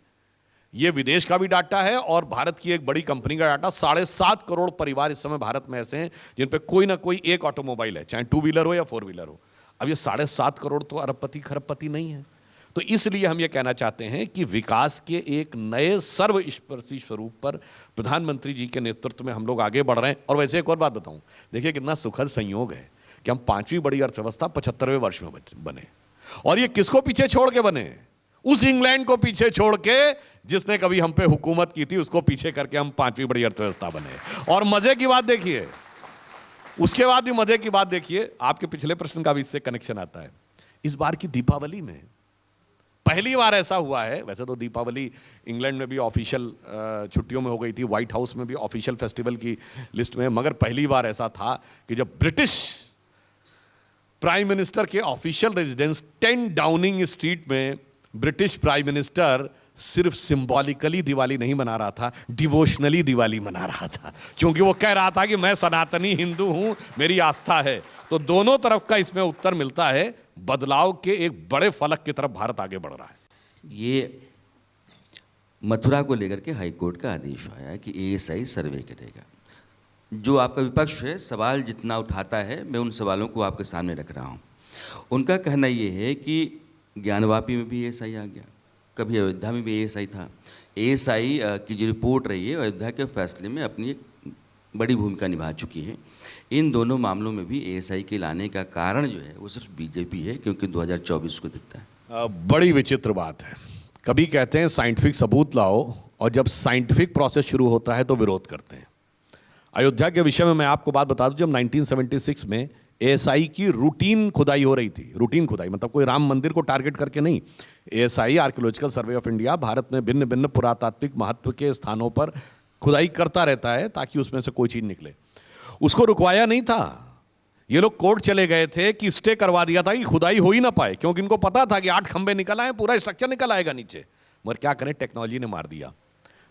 B: ये विदेश का भी डाटा है और भारत की एक बड़ी कंपनी का डाटा। 7.5 करोड़ परिवार इस समय भारत में ऐसे हैं जिन पे कोई ना कोई एक ऑटोमोबाइल है, चाहे 2 व्हीलर हो या 4 व्हीलर हो। अब ये 7.5 करोड़ तो अरबपति खरबपति नहीं है। तो इसलिए हम ये कहना चाहते हैं कि विकास के एक नए सर्वस्पर्शी स्वरूप पर प्रधानमंत्री जी के नेतृत्व में हम लोग आगे बढ़ रहे हैं। और वैसे एक और बात बताऊं, देखिए कितना सुखद संयोग है कि हम 5वीं बड़ी अर्थव्यवस्था 75वें वर्ष में बने, और ये किसको पीछे छोड़ के बने? उस इंग्लैंड को पीछे छोड़ के जिसने कभी हम पे हुकूमत की थी, उसको पीछे करके हम 5वीं बड़ी अर्थव्यवस्था बने। और मजे की बात देखिए, उसके बाद भी मजे की बात देखिए, आपके पिछले प्रश्न का भी इससे कनेक्शन आता है। इस बार की दीपावली में पहली बार ऐसा हुआ है, वैसे तो दीपावली इंग्लैंड में भी ऑफिशियल छुट्टियों में हो गई थी, व्हाइट हाउस में भी ऑफिशियल फेस्टिवल की लिस्ट में, मगर पहली बार ऐसा था कि जब ब्रिटिश प्राइम मिनिस्टर के ऑफिशियल रेजिडेंस 10 डाउनिंग स्ट्रीट में ब्रिटिश प्राइम मिनिस्टर सिर्फ सिंबॉलिकली दिवाली नहीं मना रहा था, डिवोशनली दिवाली मना रहा था, क्योंकि वो कह रहा था कि मैं सनातनी हिंदू हूं, मेरी आस्था है। तो दोनों तरफ का इसमें उत्तर मिलता है, बदलाव के एक बड़े फलक की तरफ भारत आगे बढ़ रहा है।
C: ये मथुरा को लेकर के हाई कोर्ट का आदेश आया कि एएसआई सर्वे करेगा। जो आपका विपक्ष है, सवाल जितना उठाता है, मैं उन सवालों को आपके सामने रख रहा हूँ। उनका कहना ये है कि ज्ञानवापी में भी एएसआई आ गया, कभी अयोध्या में भी एएसआई था, एएसआई की जो रिपोर्ट रही है अयोध्या के फैसले में अपनी एक बड़ी भूमिका निभा चुकी है। इन दोनों मामलों में भी एएसआई के लाने का कारण जो है वो सिर्फ बीजेपी है, क्योंकि 2024 को दिखता है।
B: बड़ी विचित्र बात है। कभी कहते हैं साइंटिफिक सबूत लाओ, और जब साइंटिफिक प्रोसेस शुरू होता है तो विरोध करते हैं। अयोध्या के विषय में मैं आपको बात बता दूं, जब 1976 में एएसआई की रूटीन खुदाई हो रही थी, रूटीन खुदाई मतलब कोई राम मंदिर को टारगेट करके नहीं, ASI archaeological survey of India Bharat में भिन्न भिन्न पुरातात्विक महत्व के स्थानों पर खुदाई करता रहता है ताकि उसमें से कोई चीज निकले। उसको रुकवाया नहीं था, ये लोग कोर्ट चले गए थे कि स्टे करवा दिया था कि खुदाई हो ही ना पाए, क्योंकि इनको पता था कि 8 खंबे निकल आए, पूरा स्ट्रक्चर निकल आएगा नीचे। मगर क्या करें, टेक्नोलॉजी ने मार दिया।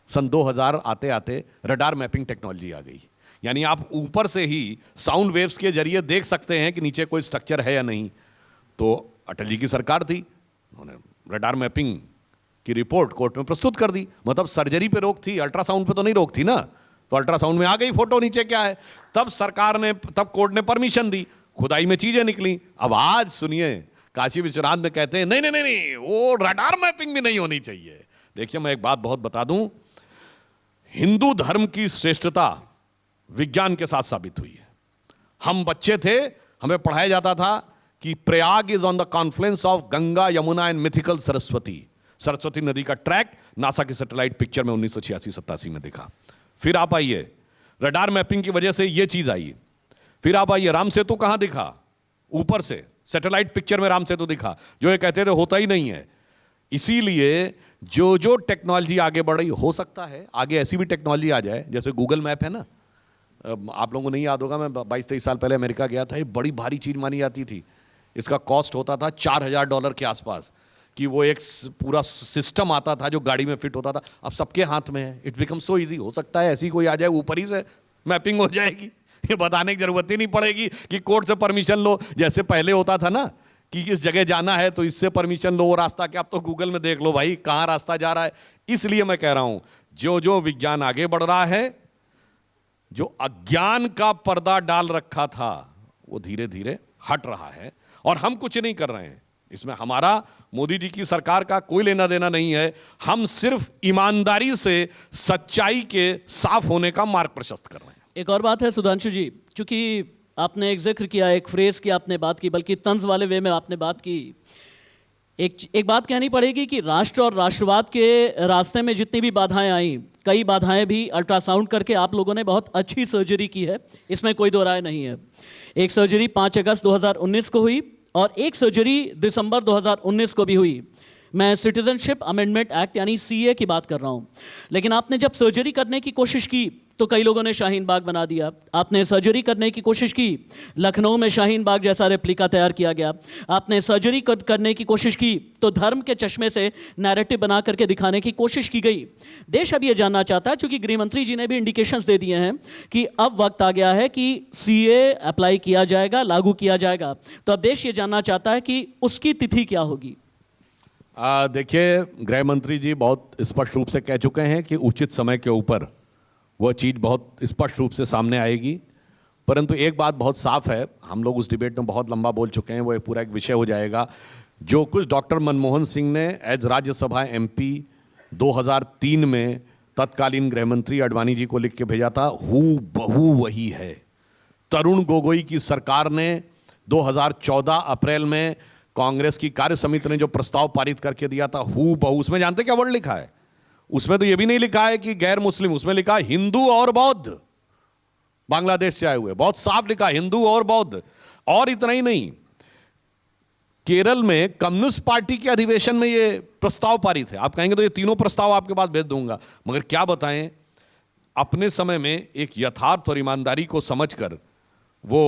B: सन 2000 आते आते रडार मैपिंग टेक्नोलॉजी आ गई, यानी आप ऊपर से ही साउंड वेव्स के जरिए देख सकते हैं कि नीचे कोई स्ट्रक्चर है या नहीं। तो अटल जी की सरकार थी, उन्होंने रडार मैपिंग की रिपोर्ट कोर्ट में प्रस्तुत कर दी। मतलब सर्जरी पे रोक थी, अल्ट्रासाउंड पे तो नहीं रोक थी ना, तो अल्ट्रासाउंड में आ गई फोटो नीचे क्या है। तब सरकार ने, तब कोर्ट ने परमिशन दी, खुदाई में चीजें निकली। अब आज सुनिए, काशी विश्वनाथ में कहते हैं नहीं नहीं नहीं नहीं, वो रडार मैपिंग भी नहीं होनी चाहिए। देखिए, मैं एक बात बहुत बता दूं, हिंदू धर्म की श्रेष्ठता विज्ञान के साथ साबित हुई है। हम बच्चे थे, हमें पढ़ाया जाता था कि Prayag is on the Confluence of Ganga, Yamuna and mythical Saraswati. Saraswati नदी का ट्रैक नासा की सैटेलाइट पिक्चर में 1986-87 में दिखा। फिर आप आइए, रडार मैपिंग की वजह से यह चीज आई। फिर आप आइए, राम सेतु कहां दिखा? ऊपर से सैटेलाइट पिक्चर में राम सेतु दिखा, जो ये कहते थे होता ही नहीं है। इसीलिए जो जो टेक्नोलॉजी आगे बढ़ रही, हो सकता है आगे ऐसी भी टेक्नोलॉजी आ जाए, जैसे गूगल मैप है ना। आप लोगों को नहीं याद होगा, मैं 22-23 साल पहले अमेरिका गया था, ये बड़ी भारी चीज मानी जाती थी। इसका कॉस्ट होता था $4000 के आसपास, कि वो एक पूरा सिस्टम आता था जो गाड़ी में फिट होता था। अब सबके हाथ में है, इट बिकम सो इजी। हो सकता है ऐसी कोई आ जाए, ऊपर ही से मैपिंग हो जाएगी, ये बताने की जरूरत ही नहीं पड़ेगी कि कोर्ट से परमिशन लो। जैसे पहले होता था ना कि इस जगह जाना है तो इससे परमिशन लो, वो रास्ता क्या, आप तो गूगल में देख लो भाई कहाँ रास्ता जा रहा है। इसलिए मैं कह रहा हूं, जो जो विज्ञान आगे बढ़ रहा है, जो अज्ञान का पर्दा डाल रखा था, वो धीरे धीरे हट रहा है। और हम कुछ नहीं कर रहे हैं इसमें, हमारा मोदी जी की सरकार का कोई लेना देना नहीं है। हम सिर्फ ईमानदारी से सच्चाई के साफ होने का मार्ग प्रशस्त कर रहे हैं।
A: एक और बात है सुधांशु जी, चूंकि आपने एक जिक्र किया, एक फ्रेज की आपने बात की, बल्कि तंज वाले वे में आपने बात की। एक बात कहनी पड़ेगी कि राष्ट्र और राष्ट्रवाद के रास्ते में जितनी भी बाधाएं आई, कई बाधाएं भी अल्ट्रासाउंड करके आप लोगों ने बहुत अच्छी सर्जरी की है, इसमें कोई दो राय नहीं है। एक सर्जरी 5 अगस्त 2019 को हुई और एक सर्जरी दिसंबर 2019 को भी हुई। मैं सिटीजनशिप अमेंडमेंट एक्ट यानी सीए की बात कर रहा हूं। लेकिन आपने जब सर्जरी करने की कोशिश की तो कई लोगों ने शाहीन बाग बना दिया। आपने सर्जरी करने की कोशिश की, लखनऊ में शाहीन बाग जैसा रेप्लिका तैयार किया गया। आपने सर्जरी करने की कोशिश की तो धर्म के चश्मे से नैरेटिव बना करके दिखाने की कोशिश की गई। देश अब ये जानना चाहता है, चूंकि गृह मंत्री जी ने भी इंडिकेशंस दे दिए हैं कि अब वक्त आ गया है कि सीए अप्लाई किया जाएगा, लागू किया जाएगा, तो अब देश ये जानना चाहता है कि उसकी तिथि क्या होगी।
B: देखिए, गृह मंत्री जी बहुत स्पष्ट रूप से कह चुके हैं कि उचित समय के ऊपर वह चीज़ बहुत स्पष्ट रूप से सामने आएगी। परंतु एक बात बहुत साफ है, हम लोग उस डिबेट में बहुत लंबा बोल चुके हैं, वो पूरा एक विषय हो जाएगा। जो कुछ डॉक्टर मनमोहन सिंह ने एज राज्यसभा एमपी 2003 में तत्कालीन गृह मंत्री अडवाणी जी को लिख के भेजा था, हूबहू वही है। तरुण गोगोई की सरकार ने 2014 अप्रैल में कांग्रेस की कार्य समिति ने जो प्रस्ताव पारित करके दिया था, हूबहू। उसमें जानते क्या वर्ड लिखा है? उसमें तो यह भी नहीं लिखा है कि गैर मुस्लिम, उसमें लिखा हिंदू और बौद्ध, बांग्लादेश से आए हुए, बहुत साफ लिखा हिंदू और बौद्ध। और इतना ही नहीं, केरल में कम्युनिस्ट पार्टी के अधिवेशन में यह प्रस्ताव पारित है। आप कहेंगे तो ये तीनों प्रस्ताव आपके पास भेज दूंगा, मगर क्या बताएं, अपने समय में एक यथार्थ और ईमानदारी को समझकर वो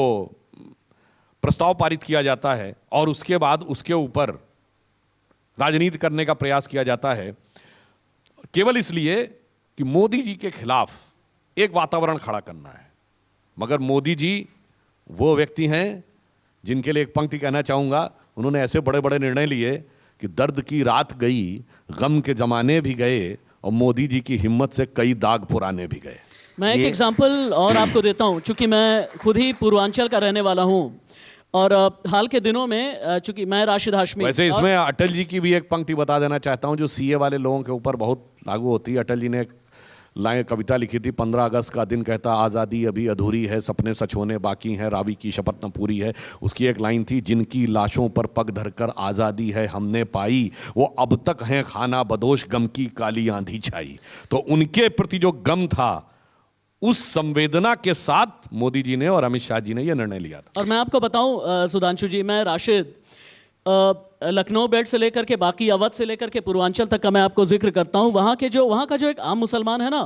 B: प्रस्ताव पारित किया जाता है और उसके बाद उसके ऊपर राजनीति करने का प्रयास किया जाता है, केवल इसलिए कि मोदी जी के खिलाफ एक वातावरण खड़ा करना है। मगर मोदी जी वो व्यक्ति हैं जिनके लिए एक पंक्ति कहना चाहूंगा, उन्होंने ऐसे बड़े बड़े निर्णय लिए कि दर्द की रात गई, गम के जमाने भी गए, और मोदी जी की हिम्मत से कई दाग पुराने भी गए।
A: मैं एक एग्जाम्पल और आपको देता हूं, चूंकि मैं खुद ही पूर्वांचल का रहने वाला हूं और हाल के दिनों में चूंकि मैं राशिद हाशमी
B: वैसे इसमें अटल जी की भी एक पंक्ति बता देना चाहता हूं जो सीए वाले लोगों के ऊपर बहुत लागू होती है। अटल जी ने एक लाइन कविता लिखी थी, 15 अगस्त का दिन कहता आज़ादी अभी अधूरी है, सपने सच होने बाकी हैं, रावी की शपथ न पूरी है। उसकी एक लाइन थी, जिनकी लाशों पर पग धरकर आज़ादी है हमने पाई, वो अब तक हैं खाना बदोश, गम की काली आंधी छाई। तो उनके प्रति जो गम था, उस संवेदना के साथ मोदी जी ने और अमित शाह जी ने यह निर्णय लिया था।
A: और मैं आपको बताऊं सुधांशु जी, मैं राशिद लखनऊ बेल्ट से लेकर के बाकी अवध से लेकर के पूर्वांचल तक का मैं आपको जिक्र करता हूं। वहाँ का जो एक आम मुसलमान है ना,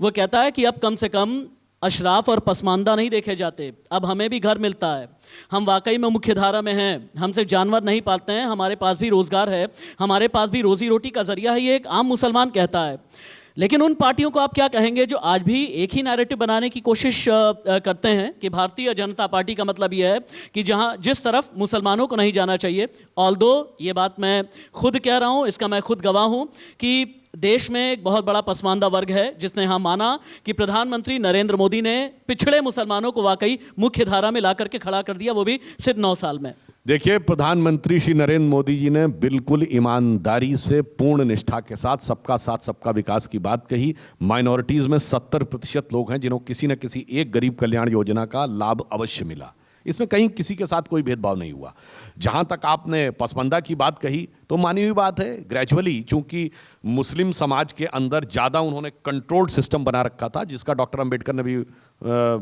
A: वो कहता है कि अब कम से कम अशराफ और पसमानदा नहीं देखे जाते, अब हमें भी घर मिलता है, हम वाकई में मुख्य धारा में हैं, हम सिर्फ जानवर नहीं पालते हैं, हमारे पास भी रोज़गार है, हमारे पास भी रोज़ी रोटी का जरिया है। ये एक आम मुसलमान कहता है। लेकिन उन पार्टियों को आप क्या कहेंगे जो आज भी एक ही नैरेटिव बनाने की कोशिश करते हैं कि भारतीय जनता पार्टी का मतलब यह है कि जहां जिस तरफ मुसलमानों को नहीं जाना चाहिए। ऑल्दो ये बात मैं खुद कह रहा हूं, इसका मैं खुद गवाह हूं कि देश में एक बहुत बड़ा पसमानदा वर्ग है जिसने हाँ माना कि प्रधानमंत्री नरेंद्र मोदी ने पिछड़े मुसलमानों को वाकई मुख्य धारा में ला करके खड़ा कर दिया, वो भी सिर्फ 9 साल में।
B: देखिए, प्रधानमंत्री श्री नरेंद्र मोदी जी ने बिल्कुल ईमानदारी से, पूर्ण निष्ठा के साथ सबका साथ सबका विकास की बात कही। माइनॉरिटीज में 70% लोग हैं जिन्हों किसी न किसी एक गरीब कल्याण योजना का लाभ अवश्य मिला। इसमें कहीं किसी के साथ कोई भेदभाव नहीं हुआ। जहां तक आपने पसमानदा की बात कही तो मानी हुई बात है, ग्रेजुअली चूंकि मुस्लिम समाज के अंदर ज़्यादा उन्होंने कंट्रोल्ड सिस्टम बना रखा था, जिसका डॉक्टर अंबेडकर ने भी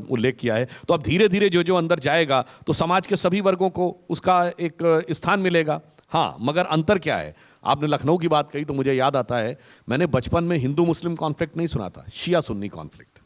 B: उल्लेख किया है। तो अब धीरे धीरे जो जो अंदर जाएगा तो समाज के सभी वर्गों को उसका एक स्थान मिलेगा। हाँ, मगर अंतर क्या है? आपने लखनऊ की बात कही तो मुझे याद आता है, मैंने बचपन में हिंदू मुस्लिम कॉन्फ्लिक्ट नहीं सुना था, शिया सुन्नी कॉन्फ्लिक्ट।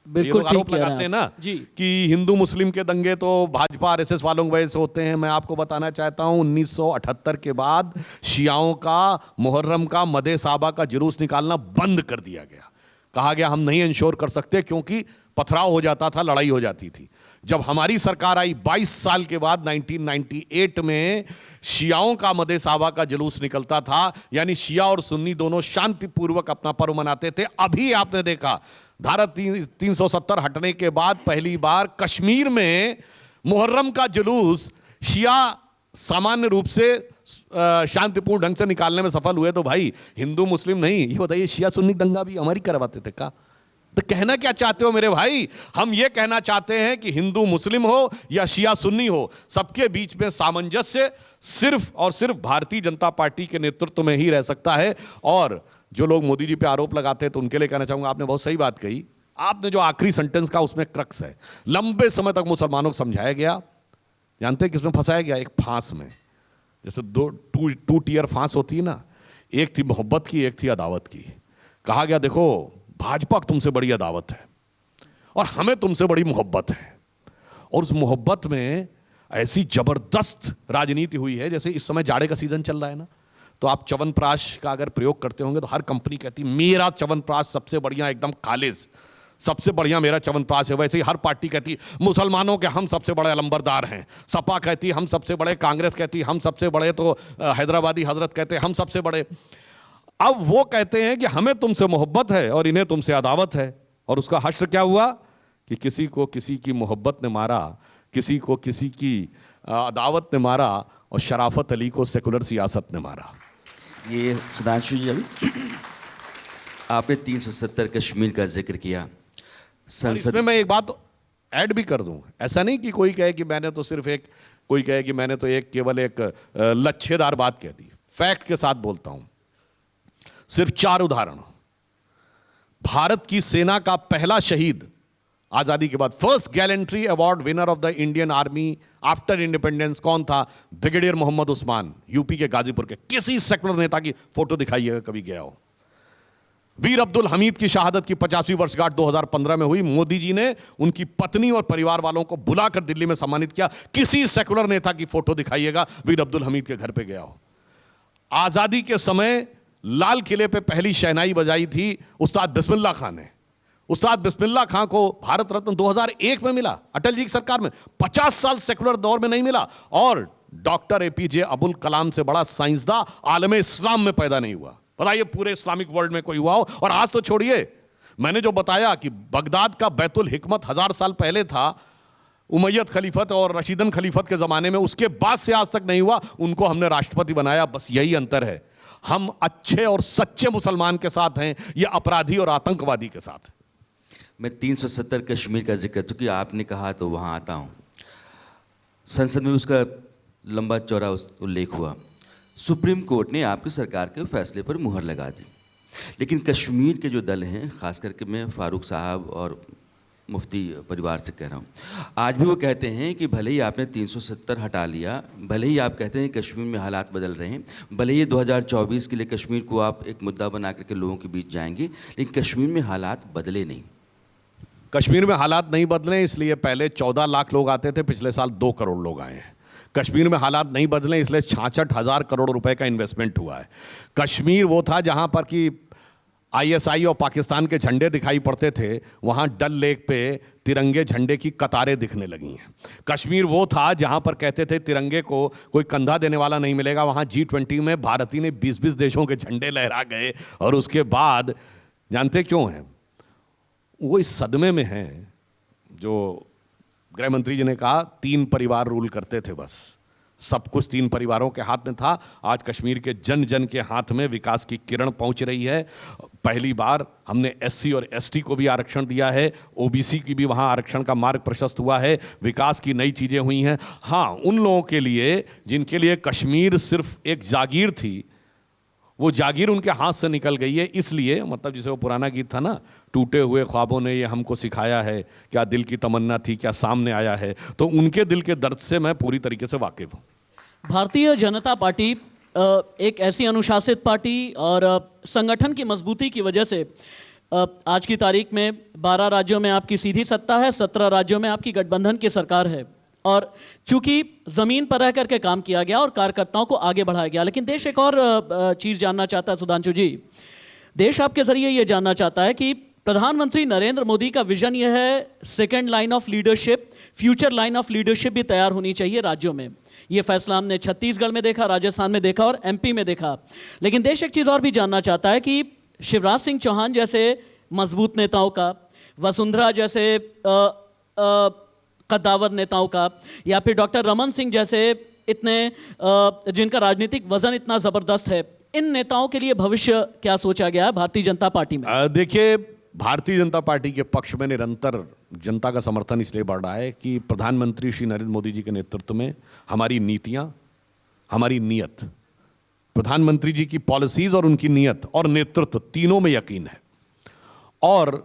A: बिल्कुल
B: ये आरोप लगाते हैं ना
A: जी
B: कि हिंदू मुस्लिम के दंगे तो भाजपा आरएसएस वालों की वजह से होते हैं। मैं आपको बताना चाहता हूं, 1978 के बाद शियाओं का मुहर्रम का मदे साहबा का जुलूस निकालना बंद कर दिया गया। कहा गया हम नहीं इंश्योर कर सकते क्योंकि पथराव हो जाता था, लड़ाई हो जाती थी। जब हमारी सरकार आई 22 साल के बाद 1998 में शियाओं का मदे साहबा का जुलूस निकलता था, यानी शिया और सुन्नी दोनों शांतिपूर्वक अपना पर्व मनाते थे। अभी आपने देखा धारा 370 हटने के बाद पहली बार कश्मीर में मुहर्रम का जुलूस शिया सामान्य रूप से शांतिपूर्ण ढंग से निकालने में सफल हुए। तो भाई हिंदू मुस्लिम नहीं, ये बताइए शिया सुन्नी दंगा भी हमारी करवाते थे का? तो कहना क्या चाहते हो मेरे भाई? हम ये कहना चाहते हैं कि हिंदू मुस्लिम हो या शिया सुन्नी हो, सबके बीच में सामंजस्य सिर्फ और सिर्फ भारतीय जनता पार्टी के नेतृत्व में ही रह सकता है। और जो लोग मोदी जी पे आरोप लगाते हैं तो उनके लिए कहना चाहूंगा, आपने बहुत सही बात कही। आपने जो आखिरी सेंटेंस का उसमें क्रक्स है। लंबे समय तक मुसलमानों को समझाया गया, जानते हैं किसमें फंसाया गया? एक फांस में। जैसे टू टियर फांस होती है ना, एक थी मोहब्बत की, एक थी अदावत की। कहा गया देखो भाजपा तुमसे बड़ी अदावत है और हमें तुमसे बड़ी मोहब्बत है, और उस मोहब्बत में ऐसी जबरदस्त राजनीति हुई है। जैसे इस समय जाड़े का सीजन चल रहा है ना, तो आप च्यवनप्राश का अगर प्रयोग करते होंगे तो हर कंपनी कहती मेरा च्यवनप्राश सबसे बढ़िया, एकदम खालिस, सबसे बढ़िया मेरा च्यवनप्राश है। वैसे ही हर पार्टी कहती मुसलमानों के हम सबसे बड़े अलंबरदार हैं, सपा कहती हम सबसे बड़े, कांग्रेस कहती हम सबसे बड़े, तो हैदराबादी हजरत कहते हम सबसे बड़े। अब वो कहते हैं कि हमें तुमसे मोहब्बत है और इन्हें तुमसे अदावत है। और उसका हश्र क्या हुआ कि किसी को किसी की मोहब्बत ने मारा, किसी को किसी की अदावत ने मारा, और शराफत अली को सेकुलर सियासत ने मारा।
C: ये सुधांशु जी, अभी आपने 370 कश्मीर का जिक्र किया। संसद
B: इसमें मैं एक बात ऐड भी कर दूं, ऐसा नहीं कि कोई कहे कि मैंने तो सिर्फ एक, कोई कहे कि मैंने तो एक केवल एक लच्छेदार बात कह दी। फैक्ट के साथ बोलता हूं, सिर्फ 4 उदाहरण। भारत की सेना का पहला शहीद आजादी के बाद, first gallantry award winner of the Indian army after independence कौन था? ब्रिगेडियर मोहम्मद उस्मान, यूपी के गाजीपुर के। किसी सेकुलर नेता की फोटो दिखाइएगा कभी गया हो। वीर अब्दुल हमीद की शहादत की 50वीं वर्षगांठ 2015 में हुई। मोदी जी ने उनकी पत्नी और परिवार वालों को बुलाकर दिल्ली में सम्मानित किया। किसी सेकुलर नेता की फोटो दिखाइएगा वीर अब्दुल हमीद के घर पे गया हो। आजादी के समय लाल किले पे पहली शहनाई बजाई थी उस्ताद बिस्मिल्लाह खान ने। उस्ताद बिस्मिल्लाह खान को भारत रत्न 2001 में मिला, अटल जी की सरकार में। 50 साल सेकुलर दौर में नहीं मिला। और डॉक्टर एपीजे अब्दुल कलाम से बड़ा साइंसदान आलमे इस्लाम में पैदा नहीं हुआ। बताइए पूरे इस्लामिक वर्ल्ड में कोई हुआ हो? और आज तो छोड़िए, मैंने जो बताया कि बगदाद का बैतुल हिकमत 1000 साल पहले था, उमैयद खलीफत और रशीदन खलीफत के ज़माने में, उसके बाद से आज तक नहीं हुआ। उनको हमने राष्ट्रपति बनाया, बस यही अंतर है। हम अच्छे और सच्चे मुसलमान के साथ हैं, ये अपराधी और आतंकवादी के साथ।
C: मैं 370 कश्मीर का जिक्र, चूँकि आपने कहा तो वहाँ आता हूँ। संसद में उसका लंबा चौड़ा उल्लेख हुआ। सुप्रीम कोर्ट ने आपकी सरकार के फैसले पर मुहर लगा दी, लेकिन कश्मीर के जो दल हैं, ख़ास करके मैं फारूक साहब और मुफ्ती परिवार से कह रहा हूँ, आज भी वो कहते हैं कि भले ही आपने 370 हटा लिया, भले ही आप कहते हैं कश्मीर में हालात बदल रहे हैं, भले ही 2024 के लिए कश्मीर को आप एक मुद्दा बना करके लोगों के बीच जाएंगे, लेकिन कश्मीर में हालात बदले नहीं।
B: कश्मीर में हालात नहीं बदले, इसलिए पहले 14 लाख लोग आते थे, पिछले साल 2 करोड़ लोग आए हैं। कश्मीर में हालात नहीं बदले, इसलिए 66,000 करोड़ रुपए का इन्वेस्टमेंट हुआ है। कश्मीर वो था जहां पर कि आईएसआई और पाकिस्तान के झंडे दिखाई पड़ते थे, वहां डल लेक पे तिरंगे झंडे की कतारें दिखने लगी हैं। कश्मीर वो था जहां पर कहते थे तिरंगे को कोई कंधा देने वाला नहीं मिलेगा, वहां G20 में भारती ने 20-20 देशों के झंडे लहरा गए। और उसके बाद जानते क्यों हैं वो? इस सदमे में हैं जो गृह मंत्री जी ने कहा 3 परिवार रूल करते थे, बस सब कुछ 3 परिवारों के हाथ में था। आज कश्मीर के जन जन के हाथ में विकास की किरण पहुंच रही है। पहली बार हमने SC और ST को भी आरक्षण दिया है, OBC की भी वहां आरक्षण का मार्ग प्रशस्त हुआ है, विकास की नई चीजें हुई हैं। हाँ, उन लोगों के लिए जिनके लिए कश्मीर सिर्फ एक जागीर थी, वो जागीर उनके हाथ से निकल गई है। इसलिए मतलब जिसे वो पुराना गीत था ना, टूटे हुए ख्वाबों ने ये हमको सिखाया है, क्या दिल की तमन्ना थी क्या सामने आया है, तो उनके दिल के दर्द से मैं पूरी तरीके से वाकिफ हूँ।
A: भारतीय जनता पार्टी एक ऐसी अनुशासित पार्टी और संगठन की मजबूती की वजह से आज की तारीख में 12 राज्यों में आपकी सीधी सत्ता है, 17 राज्यों में आपकी गठबंधन की सरकार है। और चूंकि ज़मीन पर रह करके काम किया गया और कार्यकर्ताओं को आगे बढ़ाया गया। लेकिन देश एक और चीज़ जानना चाहता है सुधांशु जी, देश आपके ज़रिए ये जानना चाहता है कि प्रधानमंत्री नरेंद्र मोदी का विजन यह है second line of leadership, future line of leadership भी तैयार होनी चाहिए राज्यों में। ये फैसला हमने छत्तीसगढ़ में देखा, राजस्थान में देखा और MP में देखा। लेकिन देश एक चीज़ और भी जानना चाहता है कि शिवराज सिंह चौहान जैसे मजबूत नेताओं का, वसुंधरा जैसे कद्दावर नेताओं का, या फिर डॉक्टर रमन सिंह जैसे इतने जिनका राजनीतिक वजन इतना ज़बरदस्त है, इन नेताओं के लिए भविष्य क्या सोचा गया है भारतीय जनता पार्टी में?
B: देखिए, भारतीय जनता पार्टी के पक्ष में निरंतर जनता का समर्थन इसलिए बढ़ रहा है कि प्रधानमंत्री श्री नरेंद्र मोदी जी के नेतृत्व में हमारी नीतियां, हमारी नीयत, प्रधानमंत्री जी की पॉलिसीज और उनकी नीयत और नेतृत्व तीनों में यकीन है। और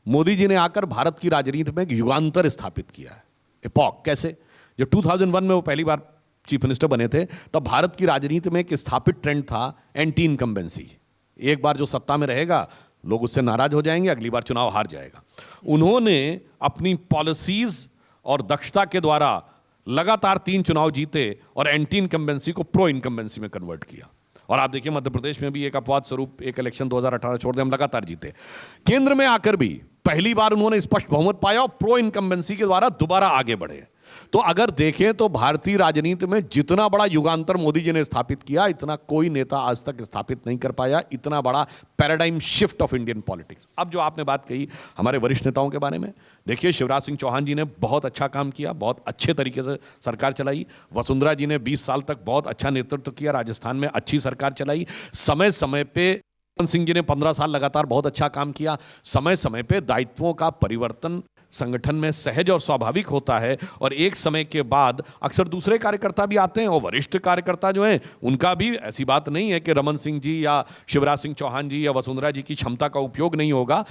B: मोदी जी ने आकर भारत की राजनीति में एक युगांतर स्थापित किया है। एपॉक कैसे? जब 2001 में वो पहली बार चीफ मिनिस्टर बने थे, तब भारत की राजनीति में एक स्थापित ट्रेंड था एंटी इनकम्बेंसी। एक बार जो सत्ता में रहेगा लोग उससे नाराज हो जाएंगे, अगली बार चुनाव हार जाएगा। उन्होंने अपनी पॉलिसीज और दक्षता के द्वारा लगातार 3 चुनाव जीते और एंटी इनकम्बेंसी को प्रो इनकम्बेंसी में कन्वर्ट किया। और आप देखिए मध्य प्रदेश में भी एक अपवाद स्वरूप एक इलेक्शन 2018 छोड़ दे, हम लगातार जीते। केंद्र में आकर भी पहली बार उन्होंने स्पष्ट बहुमत पाया और प्रो इनकम्बेंसी के द्वारा दोबारा आगे बढ़े। तो अगर देखें तो भारतीय राजनीति में जितना बड़ा युगांतर मोदी जी ने स्थापित किया, इतना कोई नेता आज तक स्थापित नहीं कर पाया, इतना बड़ा paradigm shift of Indian politics. अब जो आपने बात कही हमारे वरिष्ठ नेताओं के बारे में, देखिए शिवराज सिंह चौहान जी ने बहुत अच्छा काम किया, बहुत अच्छे तरीके से सरकार चलाई। वसुंधरा जी ने 20 साल तक बहुत अच्छा नेतृत्व किया, राजस्थान में अच्छी सरकार चलाई। समय समय पे रमन सिंह जी ने 15 साल लगातार बहुत अच्छा काम किया। समय समय पे दायित्वों का परिवर्तन संगठन में सहज और स्वाभाविक होता है, और एक समय के बाद अक्सर दूसरे कार्यकर्ता भी आते हैं, और वरिष्ठ कार्यकर्ता जो हैं उनका भी ऐसी बात नहीं है कि रमन सिंह जी या शिवराज सिंह चौहान जी या वसुंधरा जी की क्षमता का उपयोग नहीं होगा।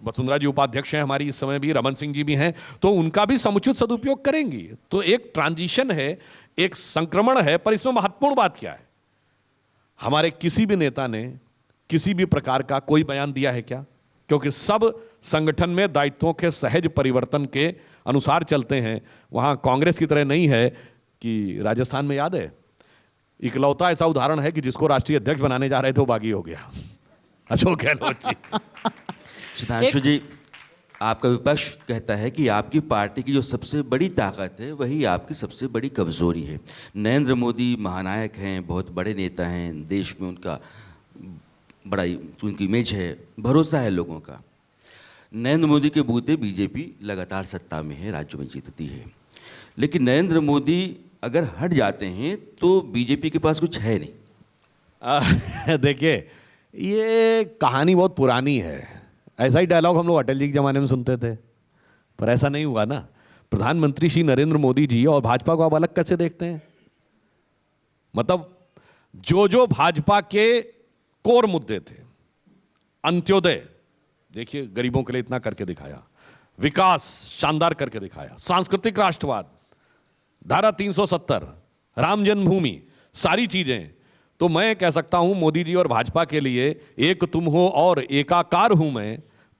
B: वसुंधरा जी उपाध्यक्ष हैं हमारी इस समय भी, रमन सिंह जी भी हैं, तो उनका भी समुचित सदुपयोग करेंगी। तो एक ट्रांजिशन है, एक संक्रमण है। पर इसमें महत्वपूर्ण बात क्या है? हमारे किसी भी नेता ने किसी भी प्रकार का कोई बयान दिया है क्या? क्योंकि सब संगठन में दायित्वों के सहज परिवर्तन के अनुसार चलते हैं। वहां कांग्रेस की तरह नहीं है कि राजस्थान में याद है इकलौता ऐसा उदाहरण है कि जिसको राष्ट्रीय अध्यक्ष बनाने जा रहे थे वो बागी हो गया, अशोक गहलोत जी।
C: सुधांशु जी, आपका विपक्ष कहता है कि आपकी पार्टी की जो सबसे बड़ी ताकत है वही आपकी सबसे बड़ी कमजोरी है। नरेंद्र मोदी महानायक हैं, बहुत बड़े नेता हैं, देश में उनका बड़ा उनकी इमेज है, भरोसा है लोगों का, नरेंद्र मोदी के बूते बीजेपी लगातार सत्ता में है, राज्यों में जीतती है। लेकिन नरेंद्र मोदी अगर हट जाते हैं तो बीजेपी के पास कुछ है नहीं।
B: देखिए, ये कहानी बहुत पुरानी है। ऐसा ही डायलॉग हम लोग अटल जी के ज़माने में सुनते थे, पर ऐसा नहीं हुआ ना। प्रधानमंत्री श्री नरेंद्र मोदी जी और भाजपा को आप अलग कैसे देखते हैं? मतलब जो भाजपा के कोर मुद्दे थे, अंत्योदय, देखिए गरीबों के लिए इतना करके दिखाया, विकास शानदार करके दिखाया, सांस्कृतिक राष्ट्रवाद, धारा 370, राम जन्मभूमि, सारी चीजें, तो मैं कह सकता हूं मोदी जी और भाजपा के लिए एक तुम हो और एकाकार हूं मैं,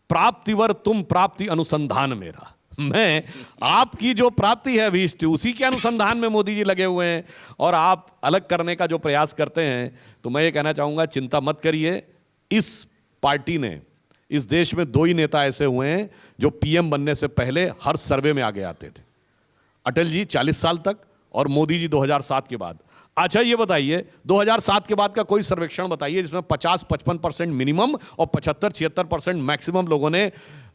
B: प्राप्तिवर तुम प्राप्ति अनुसंधान मेरा। मैं आपकी जो प्राप्ति है अभीष्ट, उसी के अनुसंधान में मोदी जी लगे हुए हैं, और आप अलग करने का जो प्रयास करते हैं, तो मैं ये कहना चाहूंगा चिंता मत करिए। इस पार्टी ने, इस देश में 2 ही नेता ऐसे हुए हैं जो पीएम बनने से पहले हर सर्वे में आगे आते थे, अटल जी 40 साल तक और मोदी जी 2007 के बाद। अच्छा ये बताइए, 2007 के बाद का कोई सर्वेक्षण बताइए जिसमें 50-55% मिनिमम और 75-76% मैक्सिमम लोगों ने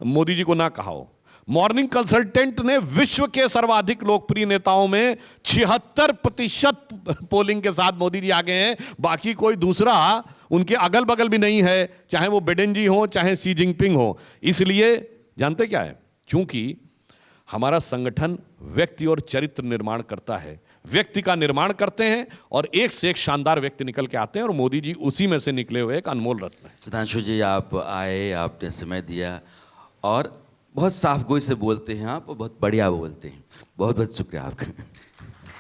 B: मोदी जी को ना कहा हो। मॉर्निंग कंसल्टेंट ने विश्व के सर्वाधिक लोकप्रिय नेताओं में 76% पोलिंग के साथ मोदी जी आगे हैं, बाकी कोई दूसरा उनके अगल बगल भी नहीं है, चाहे वो बिडेन जी हो चाहे शी जिनपिंग हो। इसलिए जानते क्या है, क्योंकि हमारा संगठन व्यक्ति और चरित्र निर्माण करता है, व्यक्ति का निर्माण करते हैं और एक से एक शानदार व्यक्ति निकल के आते हैं, और मोदी जी उसी में से निकले हुए एक अनमोल रत्न है।
C: सुधांशु जी, आप आए, आपने समय दिया और बहुत साफ गोई से बोलते हैं आप, और बहुत बढ़िया बोलते हैं। बहुत बहुत शुक्रिया आपका।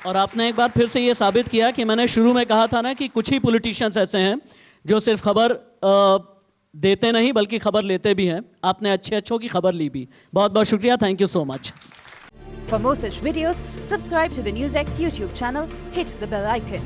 A: और आपने एक बार फिर से ये साबित किया कि मैंने शुरू में कहा था ना कि कुछ ही पॉलिटिशियंस ऐसे हैं जो सिर्फ खबर देते नहीं बल्कि खबर लेते भी हैं। आपने अच्छों की खबर ली भी। बहुत बहुत शुक्रिया, thank you so much.
D: For more such videos, subscribe to the NewsX YouTube channel, hit the bell icon.